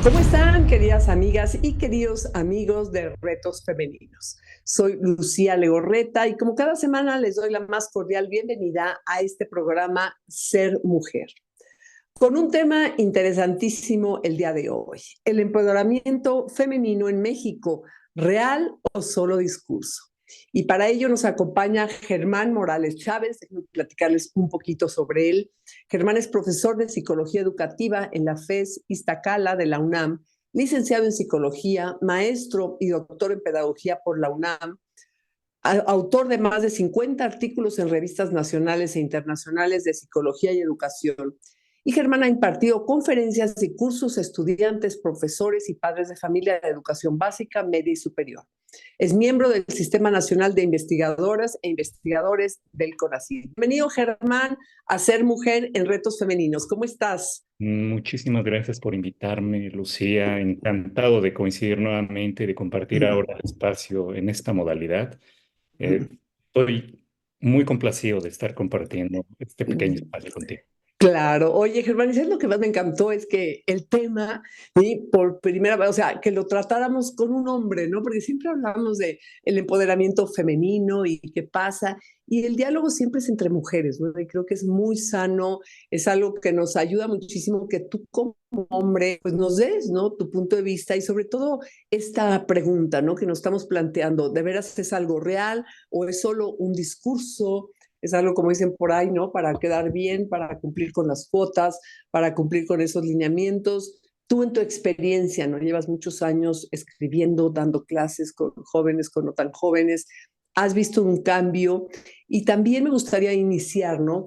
¿Cómo están, queridas amigas y queridos amigos de Retos Femeninos? Soy Lucía Legorreta y como cada semana les doy la más cordial bienvenida a este programa Ser Mujer, con un tema interesantísimo el día de hoy: el empoderamiento femenino en México, ¿real o solo discurso? Y para ello nos acompaña Germán Morales Chávez. Déjenme platicarles un poquito sobre él. Germán es profesor de Psicología Educativa en la FES Iztacala de la UNAM, licenciado en Psicología, maestro y doctor en Pedagogía por la UNAM, autor de más de 50 artículos en revistas nacionales e internacionales de psicología y educación. Y Germán ha impartido conferencias y cursos a estudiantes, profesores y padres de familia de educación básica, media y superior. Es miembro del Sistema Nacional de Investigadoras e Investigadores del CONACYT. Bienvenido, Germán, a Ser Mujer en Retos Femeninos. ¿Cómo estás? Muchísimas gracias por invitarme, Lucía. Encantado de coincidir nuevamente, de compartir ahora el espacio en esta modalidad. Estoy muy complacido de estar compartiendo este pequeño espacio contigo. Claro. Oye, Germán, ¿sabes lo que más me encantó? Es que el tema, y por primera vez, o sea, que lo tratáramos con un hombre, ¿no? Porque siempre hablamos de el empoderamiento femenino y qué pasa, y el diálogo siempre es entre mujeres, ¿no? Y creo que es muy sano, es algo que nos ayuda muchísimo que tú como hombre, pues nos des, ¿no? Tu punto de vista y sobre todo esta pregunta, ¿no? Que nos estamos planteando, ¿de veras es algo real o es solo un discurso? Es algo, como dicen por ahí, ¿no? Para quedar bien, para cumplir con las cuotas, para cumplir con esos lineamientos. Tú en tu experiencia, ¿no? Llevas muchos años escribiendo, dando clases con jóvenes, con no tan jóvenes. Has visto un cambio y también me gustaría iniciar, ¿no?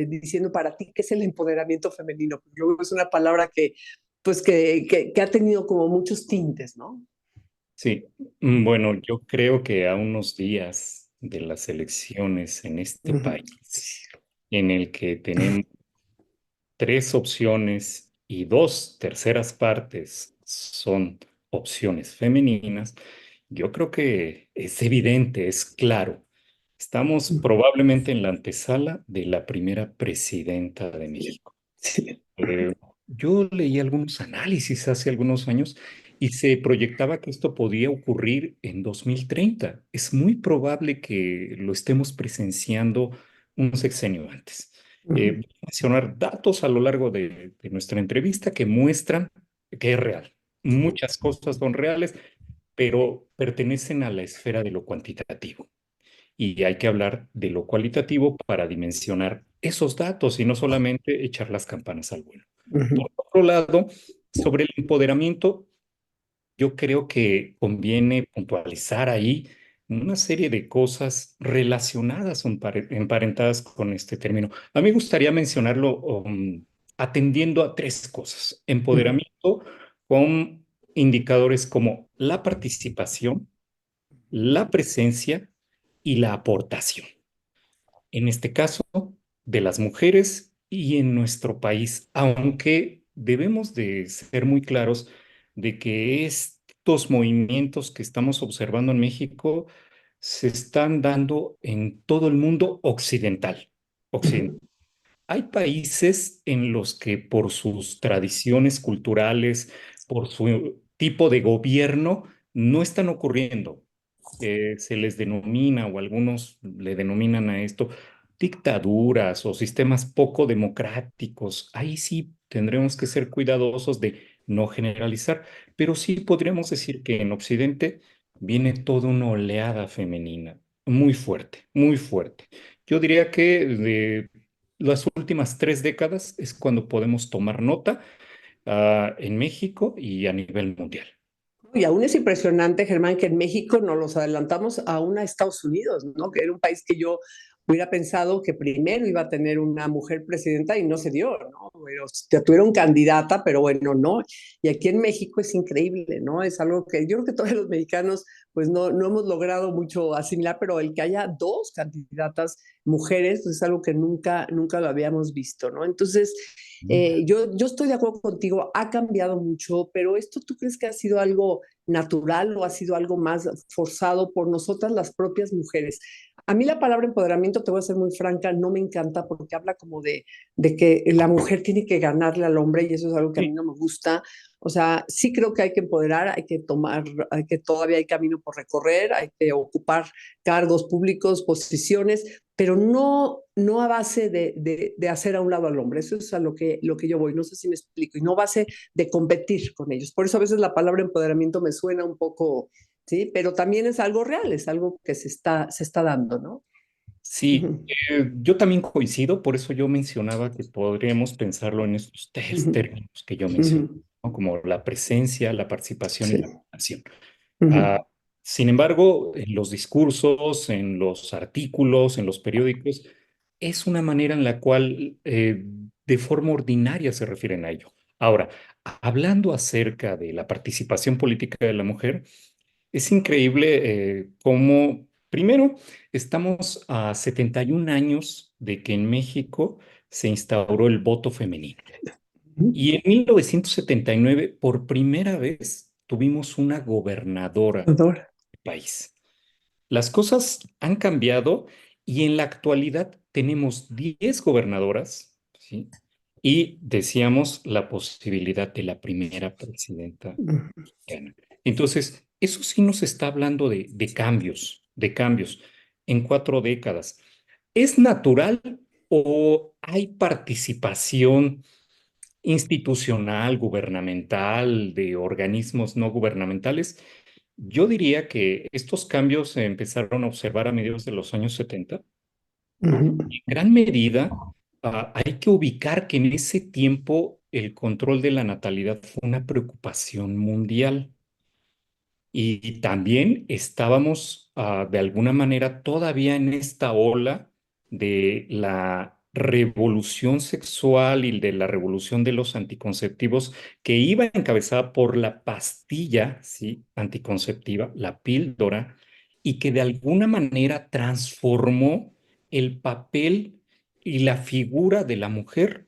Diciendo para ti qué es el empoderamiento femenino, porque luego es una palabra que, pues, que ha tenido como muchos tintes, ¿no? Sí, bueno, yo creo que a unos días de las elecciones en este Ujú. país, en el que tenemos tres opciones y dos terceras partes son opciones femeninas, yo creo que es evidente, es claro. Estamos probablemente en la antesala de la primera presidenta de México. Sí. Eh, yo leí algunos análisis hace algunos años y se proyectaba que esto podía ocurrir en 2030. Es muy probable que lo estemos presenciando un sexenio antes. Voy a mencionar datos a lo largo de nuestra entrevista que muestran que es real. Muchas cosas son reales, pero pertenecen a la esfera de lo cuantitativo. Y hay que hablar de lo cualitativo para dimensionar esos datos y no solamente echar las campanas al vuelo. Ujú. Por otro lado, sobre el empoderamiento, yo creo que conviene puntualizar ahí una serie de cosas relacionadas o emparentadas con este término. A mí me gustaría mencionarlo atendiendo a tres cosas. Ujú. Empoderamiento con indicadores como la participación, la presencia y la aportación. En este caso, de las mujeres y en nuestro país, aunque debemos de ser muy claros de que estos movimientos que estamos observando en México se están dando en todo el mundo occidental. Occidental. Ujú. Hay países en los que por sus tradiciones culturales, por su tipo de gobierno, no están ocurriendo. Se les denomina, o algunos le denominan a esto, dictaduras o sistemas poco democráticos. Ahí sí tendremos que ser cuidadosos de no generalizar, pero sí podríamos decir que en Occidente viene toda una oleada femenina muy fuerte, muy fuerte. Yo diría que de las últimas 3 décadas es cuando podemos tomar nota, en México y a nivel mundial. Y aún es impresionante, Germán, que en México nos los adelantamos aún a Estados Unidos, ¿no? Que era un país que yo hubiera pensado que primero iba a tener una mujer presidenta y no se dio, ¿no? Pero ya tuvieron candidata, pero bueno, no. Y aquí en México es increíble, ¿no? Es algo que yo creo que todos los mexicanos pues no hemos logrado mucho asimilar, pero el que haya dos candidatas mujeres pues es algo que nunca lo habíamos visto, ¿no? Entonces, yo estoy de acuerdo contigo, ha cambiado mucho, pero ¿esto tú crees que ha sido algo natural o ha sido algo más forzado por nosotras las propias mujeres? A mí la palabra empoderamiento, te voy a ser muy franca, no me encanta porque habla como de que la mujer tiene que ganarle al hombre y eso es algo que a Sí, mí no me gusta. O sea, sí creo que hay que empoderar, hay que tomar, hay que todavía hay camino por recorrer, hay que ocupar cargos públicos, posiciones, pero no a base de hacer a un lado al hombre. Eso es a lo que yo voy, no sé si me explico, y no a base de competir con ellos. Por eso a veces la palabra empoderamiento me suena un poco, ¿sí? Pero también es algo real, es algo que se está dando, ¿no? sí, Ujú, yo también coincido, por eso yo mencionaba que podríamos pensarlo en estos tres ujú, términos que yo ujú. mencioné, ¿no? Como la presencia, la participación y Sí. la acción. Ah, Ujú. sin embargo, en los discursos, en los artículos, en los periódicos, es una manera en la cual de forma ordinaria se refieren a ello. Ahora, hablando acerca de la participación política de la mujer, es increíble cómo, primero, estamos a 71 años de que en México se instauró el voto femenino. Y en 1979, por primera vez, tuvimos una gobernadora Adoro. del país. Las cosas han cambiado y en la actualidad tenemos 10 gobernadoras, ¿sí? Y decíamos la posibilidad de la primera presidenta Ujú. mexicana. Entonces, eso sí nos está hablando de cambios en 4 décadas. ¿Es natural o hay participación institucional, gubernamental, de organismos no gubernamentales? Yo diría que estos cambios se empezaron a observar a mediados de los años 70. Ujú. En gran medida, hay que ubicar que en ese tiempo el control de la natalidad fue una preocupación mundial. Y también estábamos, de alguna manera, todavía en esta ola de la revolución sexual y de la revolución de los anticonceptivos que iba encabezada por la pastilla, ¿sí? Anticonceptiva, la píldora, y que de alguna manera transformó el papel y la figura de la mujer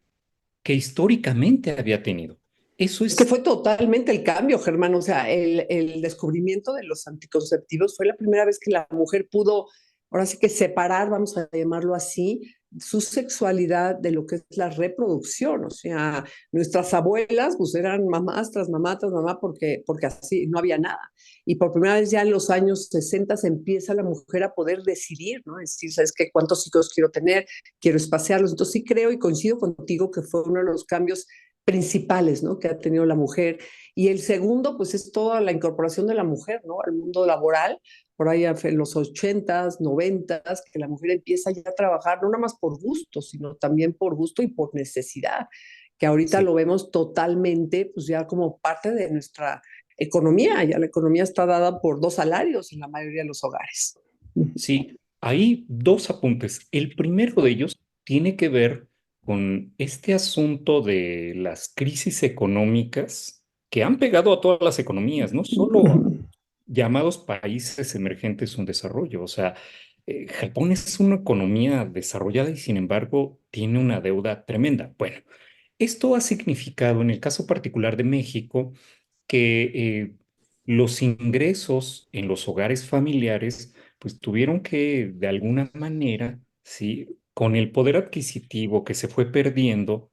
que históricamente había tenido. Eso Es que es fue totalmente el cambio, Germán. O sea, el descubrimiento de los anticonceptivos fue la primera vez que la mujer pudo, ahora sí que separar, vamos a llamarlo así, su sexualidad de lo que es la reproducción. O sea, nuestras abuelas pues eran mamás tras mamá, porque así no había nada. Y por primera vez ya en los años 60 se empieza la mujer a poder decidir, ¿no? Es decir, ¿sabes qué? ¿Cuántos hijos quiero tener? Quiero espaciarlos. Entonces sí creo y coincido contigo que fue uno de los cambios principales, ¿no? Que ha tenido la mujer. Y el segundo, pues es toda la incorporación de la mujer, ¿no? Al mundo laboral, por ahí en los 80s, 90s, que la mujer empieza ya a trabajar, no nada más por gusto, sino también por gusto y por necesidad, que ahorita Sí, lo vemos totalmente, pues ya como parte de nuestra economía, ya la economía está dada por dos salarios en la mayoría de los hogares. sí, hay dos apuntes. El primero de ellos tiene que ver con este asunto de las crisis económicas que han pegado a todas las economías, no solo a llamados países emergentes en desarrollo. O sea, Japón es una economía desarrollada y sin embargo tiene una deuda tremenda. Bueno, esto ha significado en el caso particular de México que los ingresos en los hogares familiares pues tuvieron que de alguna manera, sí, con el poder adquisitivo que se fue perdiendo,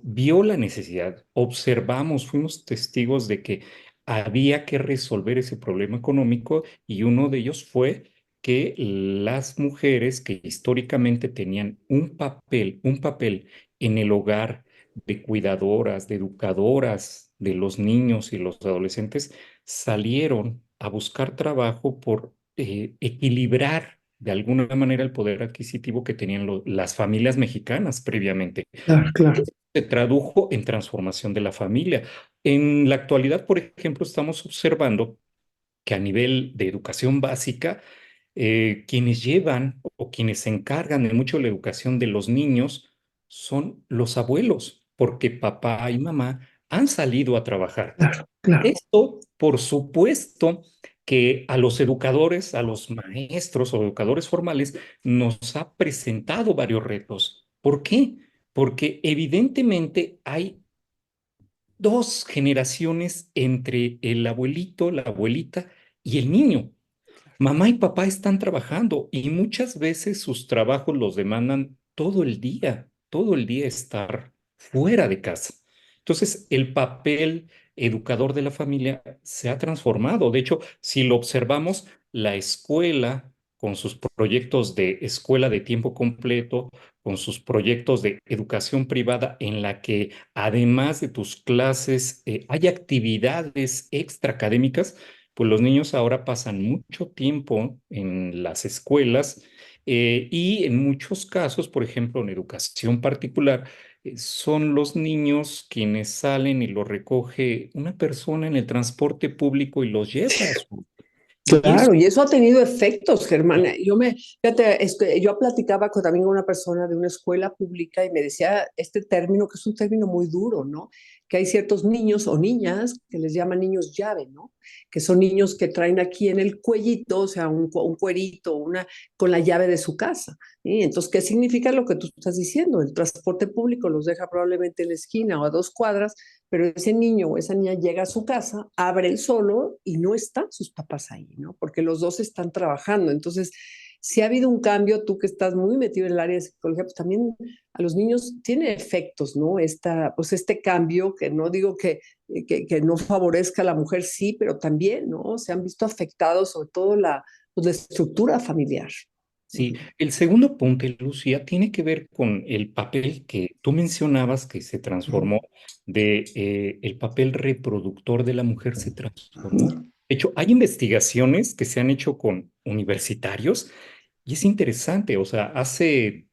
vio la necesidad, observamos, fuimos testigos de que había que resolver ese problema económico y uno de ellos fue que las mujeres que históricamente tenían un papel en el hogar, de cuidadoras, de educadoras de los niños y los adolescentes, salieron a buscar trabajo por equilibrar de alguna manera el poder adquisitivo que tenían las familias mexicanas previamente. Claro, claro. Se tradujo en transformación de la familia. En la actualidad, por ejemplo, estamos observando que a nivel de educación básica, quienes llevan o quienes se encargan de mucho de la educación de los niños son los abuelos, porque papá y mamá han salido a trabajar. Claro, claro. Esto, por supuesto, que a los educadores, a los maestros o educadores formales, nos ha presentado varios retos. ¿Por qué? Porque evidentemente hay dos generaciones entre el abuelito, la abuelita y el niño. mamá y papá están trabajando y muchas veces sus trabajos los demandan todo el día estar fuera de casa. Entonces, el papel educador de la familia se ha transformado. De hecho, si lo observamos, la escuela, con sus proyectos de escuela de tiempo completo, con sus proyectos de educación privada, en la que además de tus clases hay actividades extraacadémicas, pues los niños ahora pasan mucho tiempo en las escuelas y en muchos casos, por ejemplo, en educación particular, son los niños quienes salen y los recoge una persona en el transporte público y los lleva a su... Y eso, Claro, y eso ha tenido efectos, Germán. Fíjate, yo platicaba también con una persona de una escuela pública y me decía este término, que es un término muy duro, ¿no? Que hay ciertos niños o niñas que les llaman niños llave, ¿no? Que son niños que traen aquí en el cuellito, o sea, un cuerito, con la llave de su casa. ¿Sí? Entonces, ¿qué significa lo que tú estás diciendo? El transporte público los deja probablemente en la esquina o a 2 cuadras, pero ese niño o esa niña llega a su casa, abre el solo y no están sus papás ahí, ¿no? Porque los dos están trabajando. Entonces, si ha habido un cambio, tú que estás muy metido en el área de psicología, pues también a los niños tiene efectos, ¿no? Pues este cambio, que no digo que no favorezca a la mujer, sí, pero también, ¿no? Se han visto afectados sobre todo pues, la estructura familiar. sí, el segundo punto, Lucía, tiene que ver con el papel que tú mencionabas que se transformó el papel reproductor de la mujer se transformó. De hecho, hay investigaciones que se han hecho con universitarios y es interesante, o sea, hace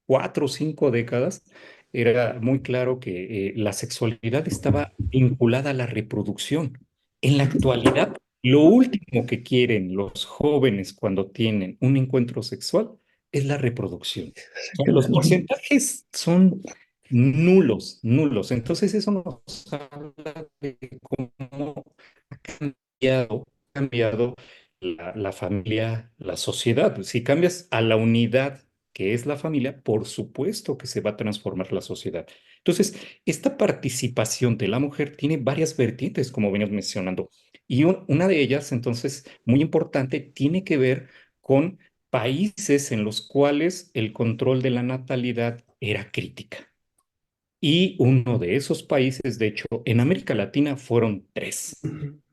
4 o 5 décadas era muy claro que la sexualidad estaba vinculada a la reproducción. En la actualidad, lo último que quieren los jóvenes cuando tienen un encuentro sexual es la reproducción. O sea, los porcentajes son nulos, nulos. Entonces eso nos habla de cómo ha cambiado la familia, la sociedad. Si cambias a la unidad que es la familia, por supuesto que se va a transformar la sociedad. Entonces, esta participación de la mujer tiene varias vertientes, como veníamos mencionando, y una de ellas, entonces, muy importante, tiene que ver con países en los cuales el control de la natalidad era crítica. Y uno de esos países, de hecho, en América Latina fueron tres: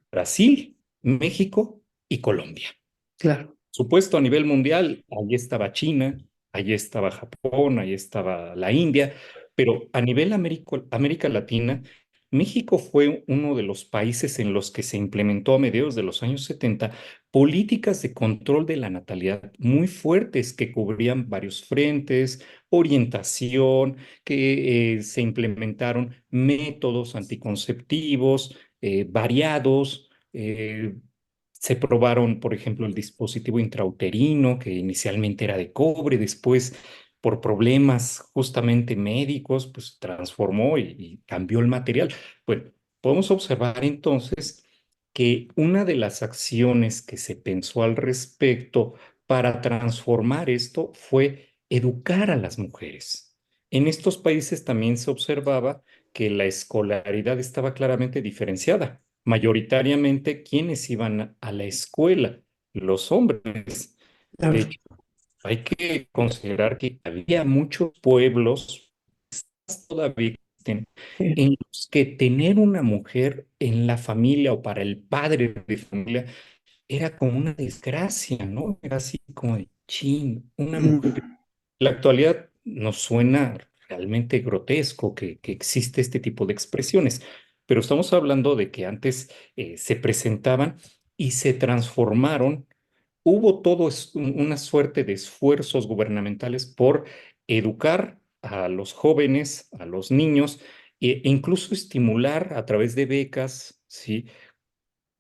Brasil, México y Colombia. Claro. Supuesto a nivel mundial, allí estaba China, allí estaba Japón, allí estaba la India, pero a nivel América Latina, México fue uno de los países en los que se implementó a mediados de los años 70 políticas de control de la natalidad muy fuertes que cubrían varios frentes, orientación, que se implementaron métodos anticonceptivos variados. Se probaron, por ejemplo, el dispositivo intrauterino, que inicialmente era de cobre, después, por problemas justamente médicos, pues transformó y cambió el material. Bueno, podemos observar entonces que una de las acciones que se pensó al respecto para transformar esto fue educar a las mujeres. En estos países también se observaba que la escolaridad estaba claramente diferenciada. Mayoritariamente, ¿quiénes iban a la escuela? Los hombres. De Claro. hecho, hay que considerar que había muchos pueblos, todavía existen, Sí. en los que tener una mujer en la familia o para el padre de familia era como una desgracia, ¿no? Era así como de chin, una mujer. La actualidad nos suena realmente grotesco que existe este tipo de expresiones, pero estamos hablando de que antes se presentaban y se transformaron. Hubo una suerte de esfuerzos gubernamentales por educar a los jóvenes, a los niños, e incluso estimular a través de becas, ¿sí?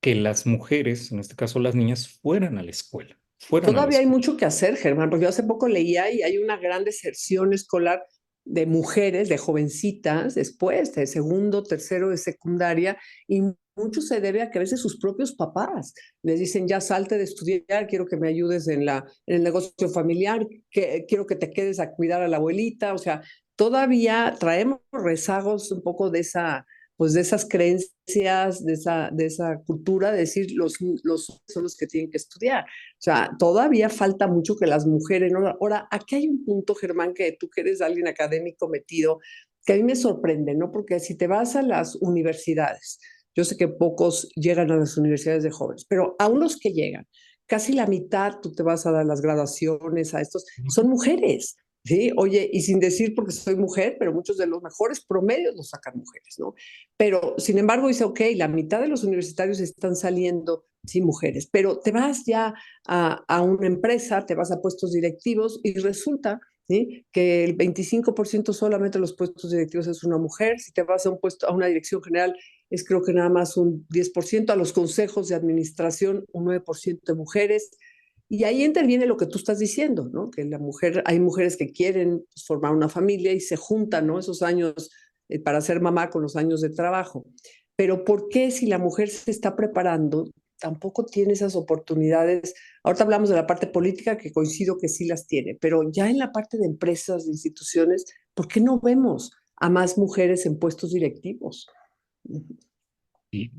Que las mujeres, en este caso las niñas, fueran a la escuela, fueran a la Todavía hay escuela. mucho que hacer, Germán, porque yo hace poco leía y hay una gran deserción escolar de mujeres, de jovencitas, después de segundo, tercero de secundaria, y mucho se debe a que a veces sus propios papás les dicen, ya salte de estudiar, quiero que me ayudes en el negocio familiar, quiero que te quedes a cuidar a la abuelita, o sea, todavía traemos rezagos un poco pues de esas creencias, de esa cultura, de decir los hombres son los que tienen que estudiar. O sea, todavía falta mucho que las mujeres, ¿no? Ahora, aquí hay un punto, Germán, que tú que eres alguien académico metido, que a mí me sorprende, ¿no? Porque si te vas a las universidades, yo sé que pocos llegan a las universidades de jóvenes, pero aún los que llegan, casi la mitad, tú te vas a dar las graduaciones a estos, son mujeres. Sí, oye, y sin decir porque soy mujer, pero muchos de los mejores promedios los sacan mujeres, ¿no? Pero, sin embargo, dice, ok, la mitad de los universitarios están saliendo, sí, mujeres, pero te vas ya a una empresa, te vas a puestos directivos y resulta, ¿sí?, que el 25% solamente de los puestos directivos es una mujer. Si te vas a un puesto, a una dirección general, es creo que nada más un 10%, a los consejos de administración un 9% de mujeres. Y ahí interviene lo que tú estás diciendo, ¿no? Que la mujer, hay mujeres que quieren, pues, formar una familia y se juntan, ¿no? Esos años para ser mamá con los años de trabajo. Pero ¿por qué si la mujer se está preparando, tampoco tiene esas oportunidades? Ahorita hablamos de la parte política, que coincido que sí las tiene, pero ya en la parte de empresas, de instituciones, ¿por qué no vemos a más mujeres en puestos directivos? Y,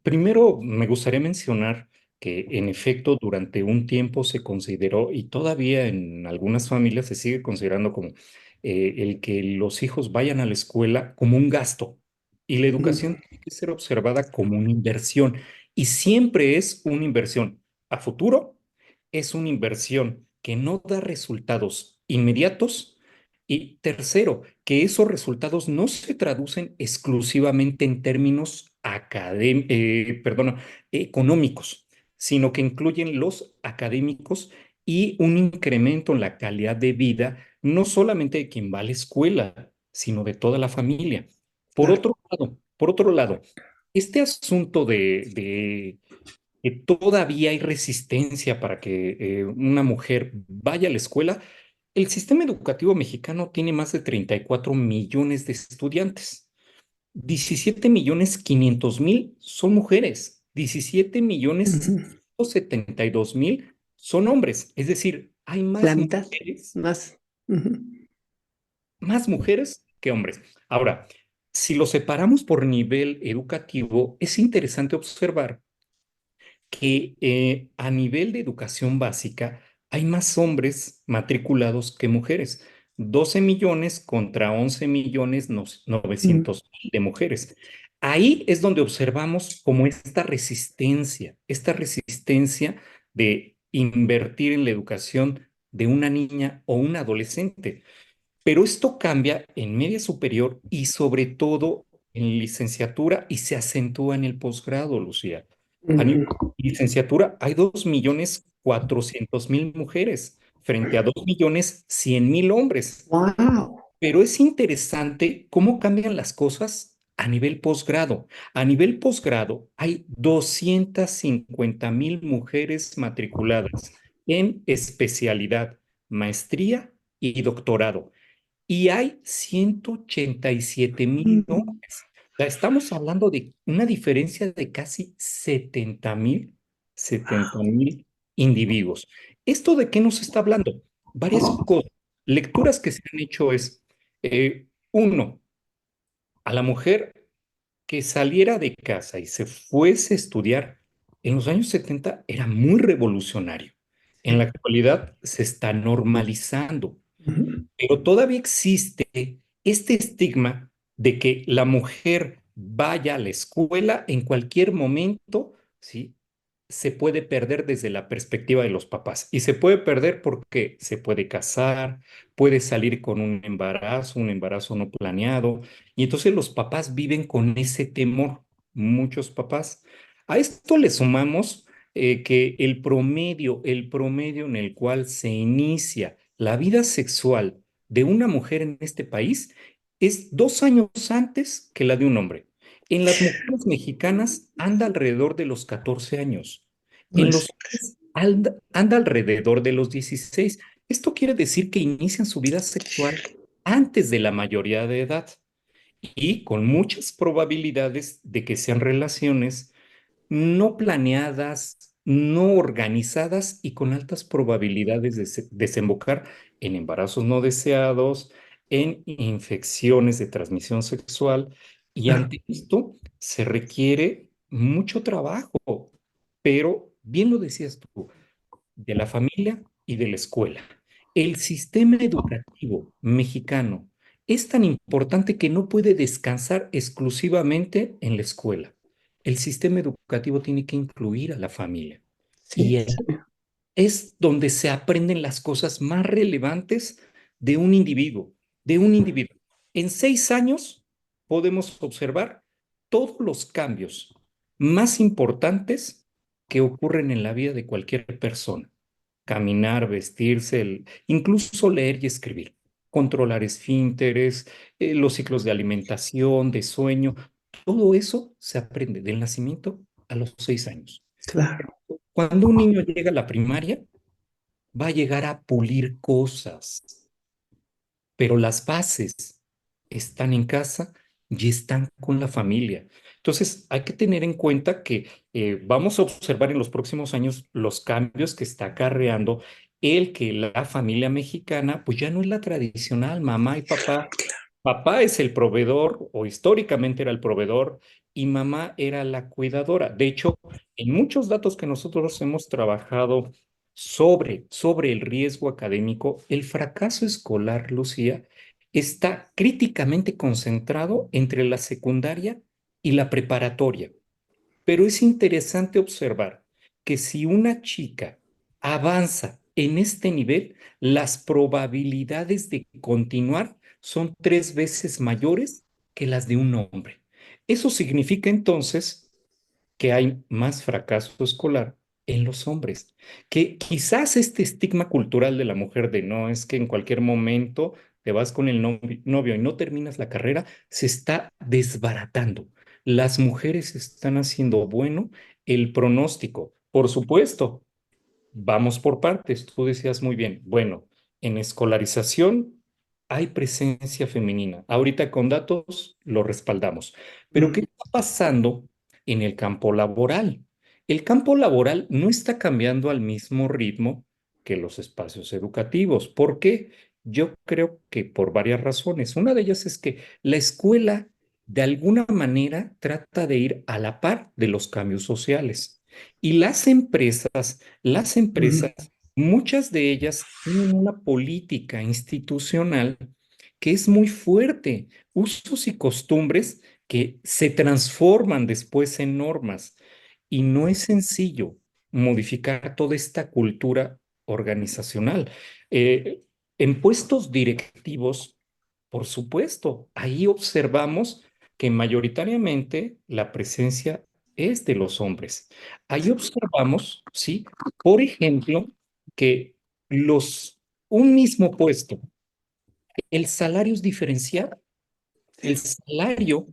primero, me gustaría mencionar que en efecto durante un tiempo se consideró, y todavía en algunas familias se sigue considerando como el que los hijos vayan a la escuela como un gasto. Y la educación tiene que ser observada como una inversión. Y siempre es una inversión. A futuro es una inversión que no da resultados inmediatos. Y tercero, que esos resultados no se traducen exclusivamente en términos económicos, sino que incluyen los académicos y un incremento en la calidad de vida, no solamente de quien va a la escuela, sino de toda la familia. Claro. Por otro lado, este asunto de que todavía hay resistencia para que una mujer vaya a la escuela. El sistema educativo mexicano tiene más de 34 millones de estudiantes. 17.500.000 son mujeres. 17.172.000 son hombres. Es decir, hay La mitad, más. más mujeres que hombres. Ahora, si lo separamos por nivel educativo, es interesante observar que a nivel de educación básica hay más hombres matriculados que mujeres. 12 millones contra 11 millones 900 mil de mujeres. Ahí es donde observamos como esta resistencia de invertir en la educación de una niña o un adolescente. Pero esto cambia en media superior y sobre todo en licenciatura y se acentúa en el posgrado, Lucía. A nivel de licenciatura hay 2.400.000 mujeres frente a 2.100.000 hombres. Wow. Pero es interesante cómo cambian las cosas a nivel posgrado. A nivel posgrado hay 250.000 mujeres matriculadas en especialidad, maestría y doctorado y hay 187.000 hombres. O sea, estamos hablando de una diferencia de casi 70.000 individuos. ¿Esto de qué nos está hablando? Varias cosas. Lecturas que se han hecho es, uno, a la mujer que saliera de casa y se fuese a estudiar en los años 70 era muy revolucionario. En la actualidad se está normalizando. Pero todavía existe este estigma de que la mujer vaya a la escuela en cualquier momento, ¿sí? Se puede perder desde la perspectiva de los papás. Y se puede perder porque se puede casar, puede salir con un embarazo no planeado. Y entonces los papás viven con ese temor, muchos papás. A esto le sumamos que el promedio en el cual se inicia la vida sexual de una mujer en este país es 2 años antes que la de un hombre. En las mujeres mexicanas anda alrededor de los 14 años. En Pues, los hombres anda alrededor de los 16. Esto quiere decir que inician su vida sexual antes de la mayoría de edad y con muchas probabilidades de que sean relaciones no planeadas, no organizadas y con altas probabilidades de desembocar en embarazos no deseados, en infecciones de transmisión sexual Y ante esto se requiere mucho trabajo, pero bien lo decías tú, de la familia y de la escuela. El sistema educativo mexicano es tan importante que no puede descansar exclusivamente en la escuela. El sistema educativo tiene que incluir a la familia. Sí, Y es donde se aprenden las cosas más relevantes de un individuo, de un individuo. En 6 años podemos observar todos los cambios más importantes que ocurren en la vida de cualquier persona. Caminar, vestirse, incluso leer y escribir, controlar esfínteres, los ciclos de alimentación, de sueño, todo eso se aprende del nacimiento a los 6 años. claro, Cuando un niño llega a la primaria, va a llegar a pulir cosas, pero las bases están en casa y están con la familia. Entonces, hay que tener en cuenta que vamos a observar en los próximos años los cambios que está acarreando el que la familia mexicana, pues ya no es la tradicional mamá y papá. Papá es el proveedor o históricamente era el proveedor y mamá era la cuidadora. De hecho, en muchos datos que nosotros hemos trabajado sobre el riesgo académico, el fracaso escolar, Lucía, está críticamente concentrado entre la secundaria y la preparatoria. Pero es interesante observar que si una chica avanza en este nivel, las probabilidades de continuar son 3 veces mayores que las de un hombre. Eso significa entonces que hay más fracaso escolar en los hombres, que quizás este estigma cultural de la mujer de no, es que en cualquier momento te vas con el novio y no terminas la carrera, se está desbaratando. Las mujeres están haciendo bueno el pronóstico. Por supuesto, vamos por partes, tú decías muy bien. Bueno, en escolarización hay presencia femenina. Ahorita con datos lo respaldamos. Pero ¿qué mm, está pasando en el campo laboral? El campo laboral no está cambiando al mismo ritmo que los espacios educativos. ¿Por qué? Yo creo que por varias razones. Una de ellas es que la escuela de alguna manera trata de ir a la par de los cambios sociales. Y las empresas, mm, muchas de ellas tienen una política institucional que es muy fuerte, usos y costumbres que se transforman después en normas. Y no es sencillo modificar toda esta cultura organizacional. Eh, en puestos directivos, por supuesto, ahí observamos que mayoritariamente la presencia es de los hombres. Ahí observamos, ¿sí? Por ejemplo, que un mismo puesto, el salario es diferenciado. El salario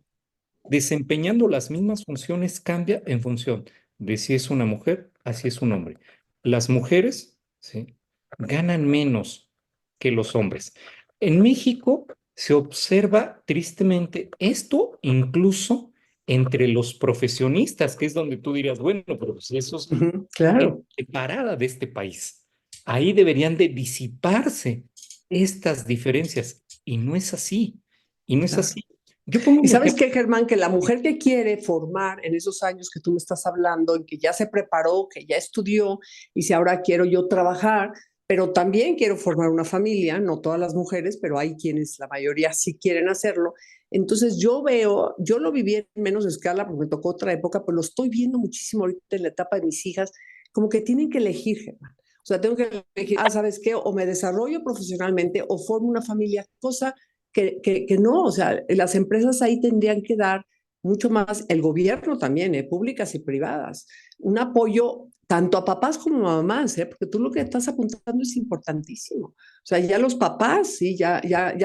desempeñando las mismas funciones cambia en función de si es una mujer, así es un hombre. Las mujeres, ¿sí?, ganan menos que los hombres. En México se observa tristemente esto incluso entre los profesionistas, que es donde tú dirías, bueno, pero si esos claro. separada de este país. Ahí deberían de disiparse estas diferencias y no es así. Y no es Claro. así. Yo pongo Y un sabes ejemplo. qué, Germán, que la mujer que quiere formar en esos años que tú me estás hablando, en que ya se preparó, que ya estudió, y si ahora quiero yo trabajar, pero también quiero formar una familia, no todas las mujeres, pero hay quienes, la mayoría sí quieren hacerlo. Entonces yo veo, yo lo viví en menos escala porque me tocó otra época, pero lo estoy viendo muchísimo ahorita en la etapa de mis hijas, como que tienen que elegir, Germán. O sea, tengo que elegir, ¿sabes qué? O me desarrollo profesionalmente o formo una familia, cosa que no, o sea, las empresas ahí tendrían que dar mucho más, el gobierno también, públicas y privadas, un apoyo tanto a papás como a mamás, porque tú lo que estás apuntando es importantísimo. O sea, ya los papás, sí, ya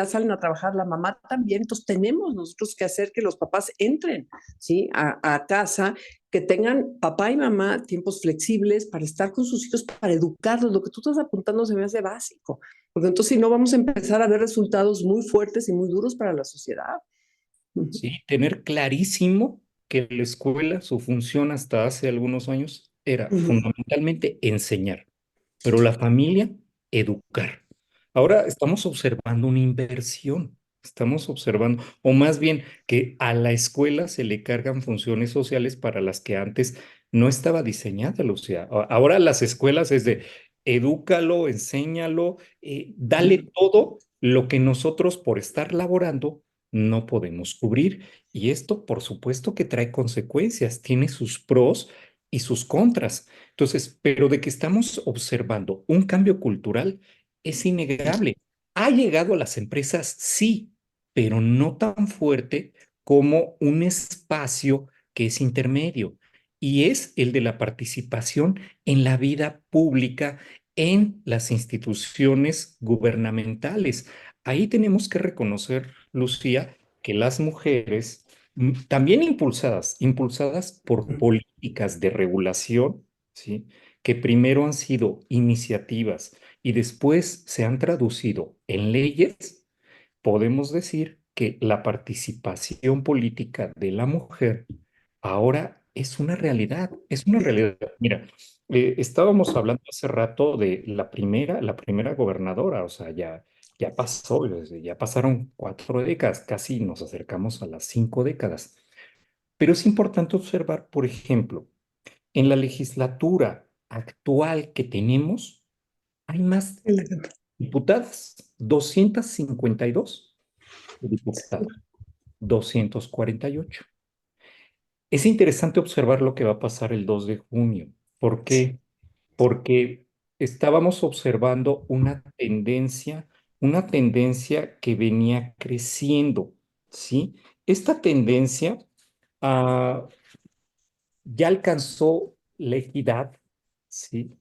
salen a trabajar, la mamá también, entonces tenemos nosotros que hacer que los papás entren, ¿sí? A casa, que tengan papá y mamá tiempos flexibles para estar con sus hijos, para educarlos. Lo que tú estás apuntando se me hace básico. Porque entonces si no vamos a empezar a ver resultados muy fuertes y muy duros para la sociedad. ¿Sí? Tener clarísimo que la escuela, su función hasta hace algunos años era fundamentalmente enseñar, pero la familia, educar. Ahora estamos observando una inversión. Estamos observando, o más bien que a la escuela se le cargan funciones sociales para las que antes no estaba diseñada, Lucía. Ahora las escuelas es de edúcalo, enséñalo, dale todo lo que nosotros por estar laborando no podemos cubrir. Y esto, por supuesto, que trae consecuencias, tiene sus pros y sus contras. Entonces, pero de que estamos observando un cambio cultural es innegable. ¿Ha llegado a las empresas? Sí, pero no tan fuerte como un espacio que es intermedio y es el de la participación en la vida pública en las instituciones gubernamentales. Ahí tenemos que reconocer, Lucía, que las mujeres, también impulsadas por políticas de regulación, ¿sí? Que primero han sido iniciativas y después se han traducido en leyes, podemos decir que la participación política de la mujer ahora es una realidad, es una realidad. Mira, estábamos hablando hace rato de la primera gobernadora, o sea, ya pasó, ya pasaron 4 décadas, casi nos acercamos a las 5 décadas. Pero es importante observar, por ejemplo, en la legislatura actual que tenemos, hay más diputadas, 252 diputados, 248. Es interesante observar lo que va a pasar el 2 de junio. ¿Por qué? Porque estábamos observando una tendencia que venía creciendo, ¿sí? Esta tendencia ah, ya alcanzó la equidad, ¿sí?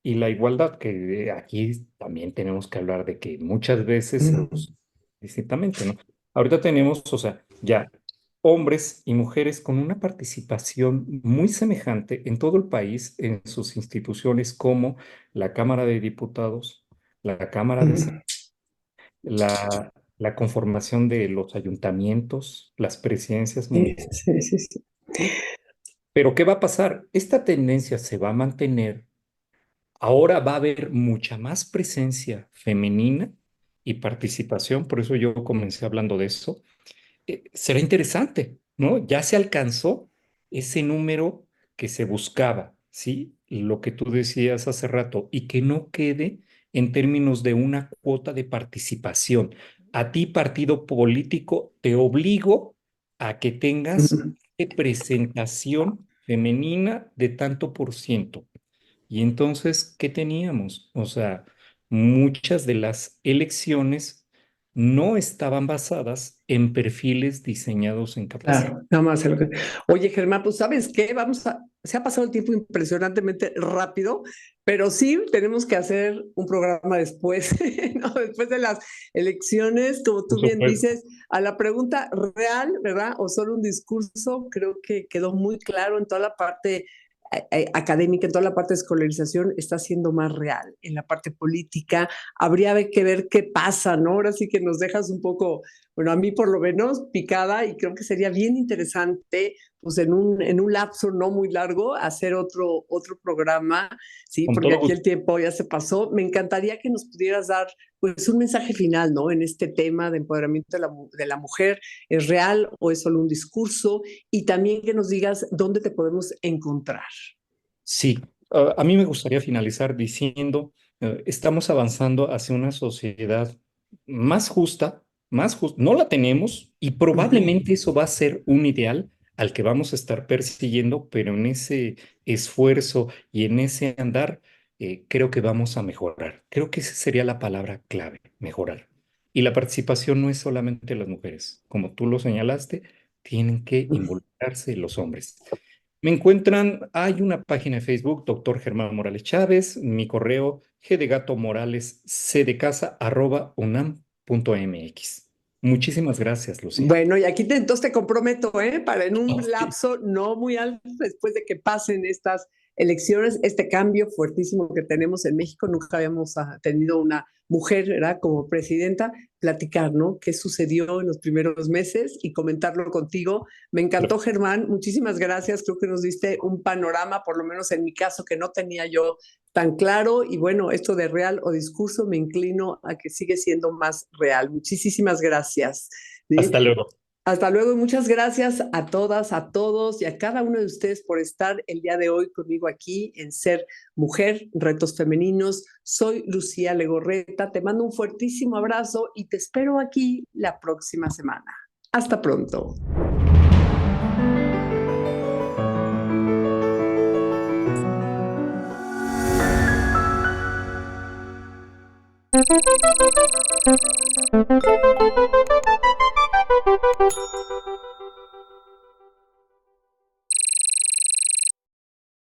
Y la igualdad, que aquí también tenemos que hablar de que muchas veces se usa distintamente, ¿no? Ahorita tenemos, o sea, ya hombres y mujeres con una participación muy semejante en todo el país, en sus instituciones como la Cámara de Diputados, la Cámara de Senadores, la conformación de los ayuntamientos, las presidencias Sí, municipales. sí, sí, sí. Pero ¿qué va a pasar? Esta tendencia se va a mantener. Ahora va a haber mucha más presencia femenina y participación, por eso yo comencé hablando de eso. Será interesante, ¿no? Ya se alcanzó ese número que se buscaba, ¿sí? Lo que tú decías hace rato, y que no quede en términos de una cuota de participación. A ti, partido político, te obligo a que tengas representación femenina de tanto por ciento. Y entonces, ¿qué teníamos? O sea, muchas de las elecciones no estaban basadas en perfiles diseñados en capacidad. Claro, nada más. Oye, Germán, pues ¿sabes qué? Se ha pasado el tiempo impresionantemente rápido, pero sí tenemos que hacer un programa después, ¿no? Después de las elecciones, como Por tú bien supuesto. dices, a la pregunta real, ¿verdad? O solo un discurso, creo que quedó muy claro en toda la parte académica, en toda la parte de escolarización, está siendo más real. En la parte política, habría que ver qué pasa, ¿no? Ahora sí que nos dejas un poco, bueno, a mí por lo menos picada, y creo que sería bien interesante, pues en un lapso no muy largo, hacer otro programa, ¿sí? Con Porque todo aquí el gusto. tiempo ya se pasó. Me encantaría que nos pudieras dar, pues, un mensaje final, ¿no? En este tema de empoderamiento de la mujer. ¿Es real o es solo un discurso? Y también que nos digas dónde te podemos encontrar. Sí, a mí me gustaría finalizar diciendo, estamos avanzando hacia una sociedad más justa. No la tenemos y probablemente eso va a ser un ideal al que vamos a estar persiguiendo, pero en ese esfuerzo y en ese andar, creo que vamos a mejorar. Creo que esa sería la palabra clave, mejorar. Y la participación no es solamente las mujeres, como tú lo señalaste, tienen que involucrarse los hombres. Me encuentran, hay una página de Facebook, doctor Germán Morales Chávez, mi correo gdegatomorales.cdcasa@unam.mx. Muchísimas gracias, Lucía. Bueno, y aquí entonces te comprometo, ¿eh? Para en un lapso no muy alto, después de que pasen estas elecciones, este cambio fuertísimo que tenemos en México. Nunca habíamos tenido una mujer, ¿verdad?, como presidenta. Platicar, ¿no?, qué sucedió en los primeros meses y comentarlo contigo. Me encantó, Germán. Muchísimas gracias. Creo que nos diste un panorama, por lo menos en mi caso, que no tenía yo tan claro. Y bueno, esto de real o discurso, me inclino a que sigue siendo más real. Muchísimas gracias. ¿Sí? Hasta luego. Hasta luego y muchas gracias a todas, a todos y a cada uno de ustedes por estar el día de hoy conmigo aquí en Ser Mujer, Retos Femeninos. Soy Lucía Legorreta, te mando un fuertísimo abrazo y te espero aquí la próxima semana. Hasta pronto.